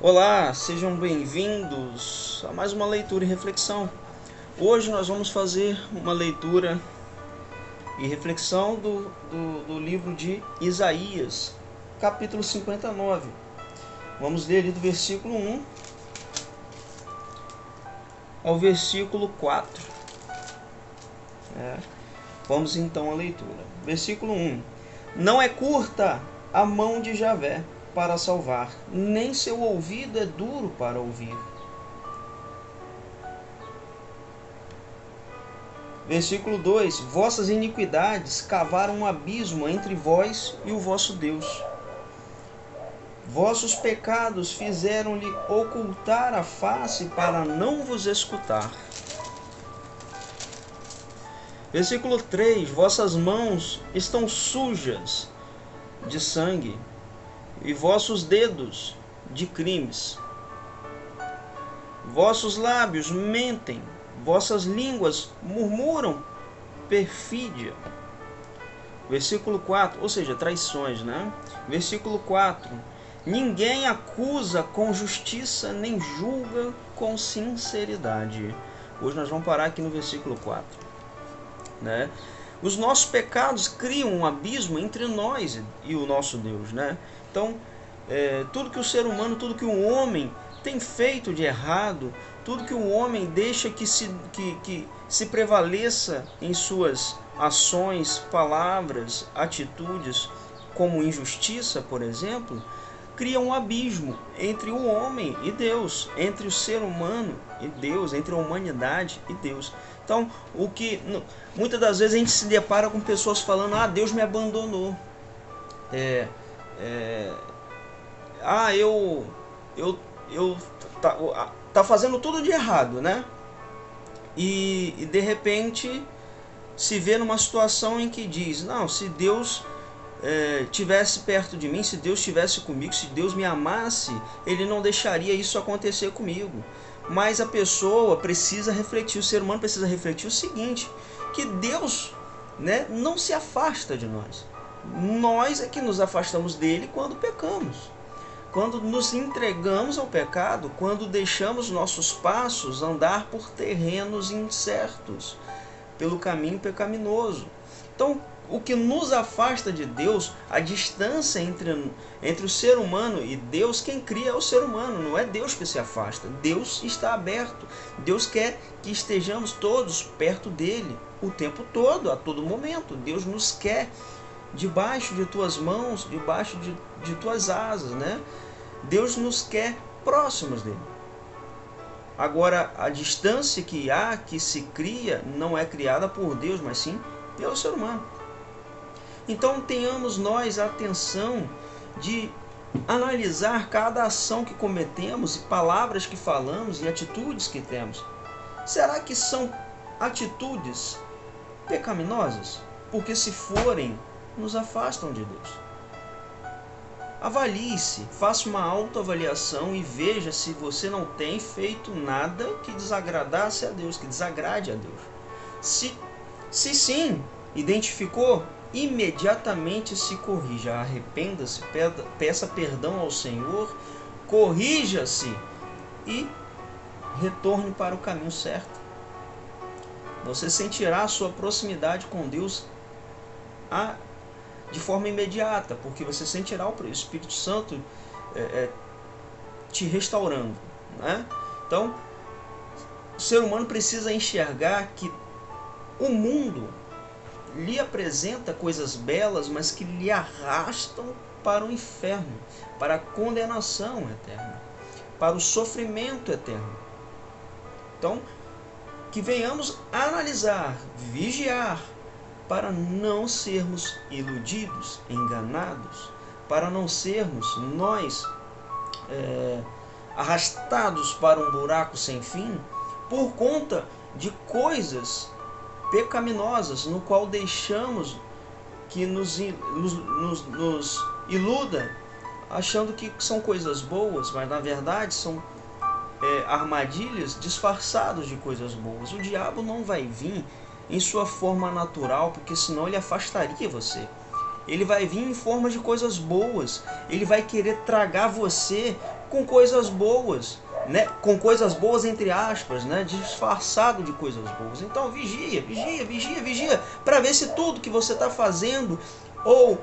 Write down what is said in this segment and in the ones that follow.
Olá, sejam bem-vindos a mais uma leitura e reflexão. Hoje nós vamos fazer uma leitura e reflexão do livro de Isaías, capítulo 59. Vamos ler ali do versículo 1 ao versículo 4. Vamos então à leitura. Versículo 1. Não é curta a mão de Javé para salvar, nem seu ouvido é duro para ouvir. Versículo 2. Vossas iniquidades cavaram um abismo entre vós e o vosso Deus. Vossos pecados fizeram-lhe ocultar a face para não vos escutar. Versículo 3. Vossas mãos estão sujas de sangue, e vossos dedos de crimes. Vossos lábios mentem, vossas línguas murmuram perfídia. Versículo 4, ou seja, traições, né? Versículo 4. Ninguém acusa com justiça, nem julga com sinceridade. Hoje nós vamos parar aqui no versículo 4, né? Os nossos pecados criam um abismo entre nós e o nosso Deus, né? Então, tudo que o ser humano, tudo que o homem tem feito de errado, tudo que o homem deixa que se prevaleça em suas ações, palavras, atitudes, como injustiça, por exemplo, cria um abismo entre o homem e Deus, entre o ser humano e Deus, entre a humanidade e Deus. Então, muitas das vezes a gente se depara com pessoas falando: ah, Deus me abandonou. Tá fazendo tudo de errado, né? E de repente se vê numa situação em que diz: não, se Deus tivesse perto de mim, se Deus estivesse comigo, se Deus me amasse, Ele não deixaria isso acontecer comigo. Mas a pessoa precisa refletir, o ser humano precisa refletir o seguinte: que Deus, né, não se afasta de nós. Nós é que nos afastamos dele quando pecamos. Quando nos entregamos ao pecado, quando deixamos nossos passos andar por terrenos incertos, pelo caminho pecaminoso. Então, o que nos afasta de Deus, a distância entre o ser humano e Deus, quem cria é o ser humano, não é Deus que se afasta. Deus está aberto. Deus quer que estejamos todos perto dele o tempo todo, a todo momento. Deus nos quer debaixo de tuas mãos, debaixo de tuas asas, né? Deus nos quer próximos dele. Agora, a distância que se cria não é criada por Deus, mas sim pelo ser humano. Então, tenhamos nós a atenção de analisar cada ação que cometemos e palavras que falamos e atitudes que temos. Será que são atitudes pecaminosas? Porque se forem, nos afastam de Deus. Avalie-se, faça uma autoavaliação e veja se você não tem feito nada que desagradasse a Deus, que desagrade a Deus. Se sim, identificou, imediatamente se corrija, arrependa-se, peça perdão ao Senhor, corrija-se e retorne para o caminho certo. Você sentirá a sua proximidade com Deus de forma imediata, porque você sentirá o Espírito Santo te restaurando, né? Então, o ser humano precisa enxergar que o mundo lhe apresenta coisas belas, mas que lhe arrastam para o inferno, para a condenação eterna, para o sofrimento eterno. Então, que venhamos analisar, vigiar, para não sermos iludidos, enganados, para não sermos nós arrastados para um buraco sem fim por conta de coisas pecaminosas, no qual deixamos que nos iluda, achando que são coisas boas, mas na verdade são armadilhas disfarçadas de coisas boas. O diabo não vai vir em sua forma natural, porque senão ele afastaria você. Ele vai vir em forma de coisas boas. Ele vai querer tragar você com coisas boas, né? Com coisas boas entre aspas, né? Disfarçado de coisas boas. Então vigia, vigia, vigia, vigia, para ver se tudo que você está fazendo ou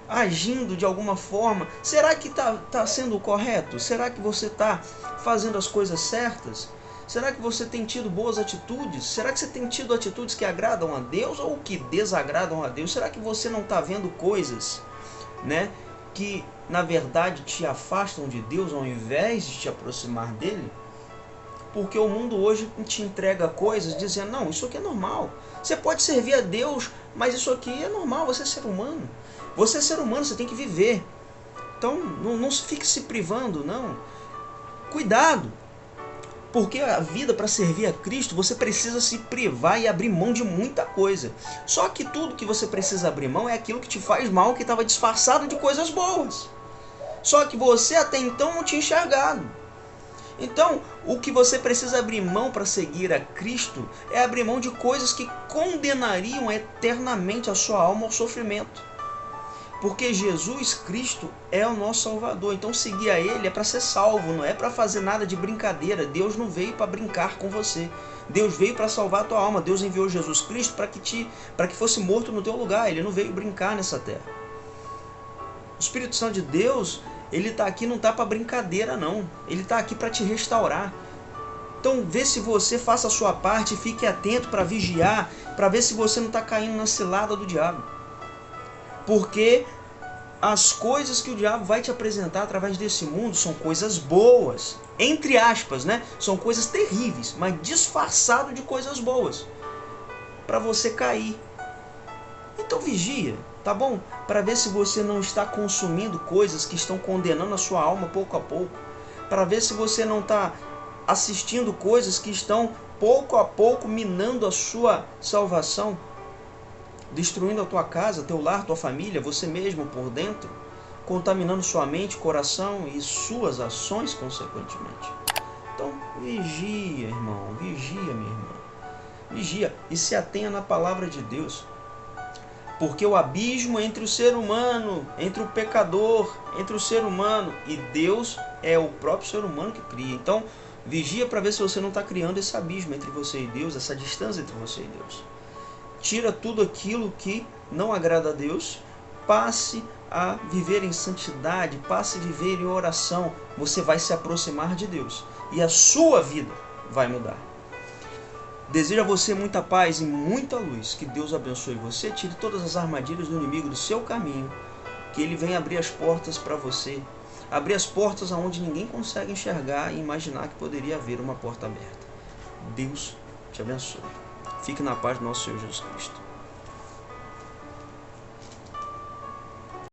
agindo de alguma forma, será que tá sendo correto? Será que você está fazendo as coisas certas? Será que você tem tido boas atitudes? Será que você tem tido atitudes que agradam a Deus ou que desagradam a Deus? Será que você não está vendo coisas, né, que na verdade te afastam de Deus ao invés de te aproximar dele? Porque o mundo hoje te entrega coisas dizendo, não, isso aqui é normal. Você pode servir a Deus, mas isso aqui é normal, você é ser humano. Você é ser humano, você tem que viver. Então não fique se privando, não. Cuidado. Porque a vida, para servir a Cristo, você precisa se privar e abrir mão de muita coisa. Só que tudo que você precisa abrir mão é aquilo que te faz mal, que estava disfarçado de coisas boas. Só que você até então não tinha enxergado. Então, o que você precisa abrir mão para seguir a Cristo é abrir mão de coisas que condenariam eternamente a sua alma ao sofrimento. Porque Jesus Cristo é o nosso Salvador. Então seguir a Ele é para ser salvo, não é para fazer nada de brincadeira. Deus não veio para brincar com você. Deus veio para salvar a tua alma. Deus enviou Jesus Cristo para que fosse morto no teu lugar. Ele não veio brincar nessa terra. O Espírito Santo de Deus, ele está aqui, não está para brincadeira não. Ele está aqui para te restaurar. Então vê se você faça a sua parte, fique atento para vigiar, para ver se você não está caindo na cilada do diabo. Porque as coisas que o diabo vai te apresentar através desse mundo são coisas boas, entre aspas, né? São coisas terríveis, mas disfarçado de coisas boas, para você cair. Então vigia, tá bom? Para ver se você não está consumindo coisas que estão condenando a sua alma pouco a pouco, para ver se você não está assistindo coisas que estão pouco a pouco minando a sua salvação, destruindo a tua casa, teu lar, tua família, você mesmo por dentro, contaminando sua mente, coração e suas ações consequentemente. Então vigia, irmão, vigia, minha irmã, vigia e se atenha na palavra de Deus, porque o abismo entre o ser humano, entre o pecador, entre o ser humano e Deus é o próprio ser humano que cria. Então vigia para ver se você não está criando esse abismo entre você e Deus, essa distância entre você e Deus. Tira tudo aquilo que não agrada a Deus, passe a viver em santidade, passe a viver em oração. Você vai se aproximar de Deus e a sua vida vai mudar. Desejo a você muita paz e muita luz. Que Deus abençoe você, tire todas as armadilhas do inimigo do seu caminho, que ele venha abrir as portas para você, abrir as portas aonde ninguém consegue enxergar e imaginar que poderia haver uma porta aberta. Deus te abençoe. Fique na paz do nosso Senhor Jesus Cristo.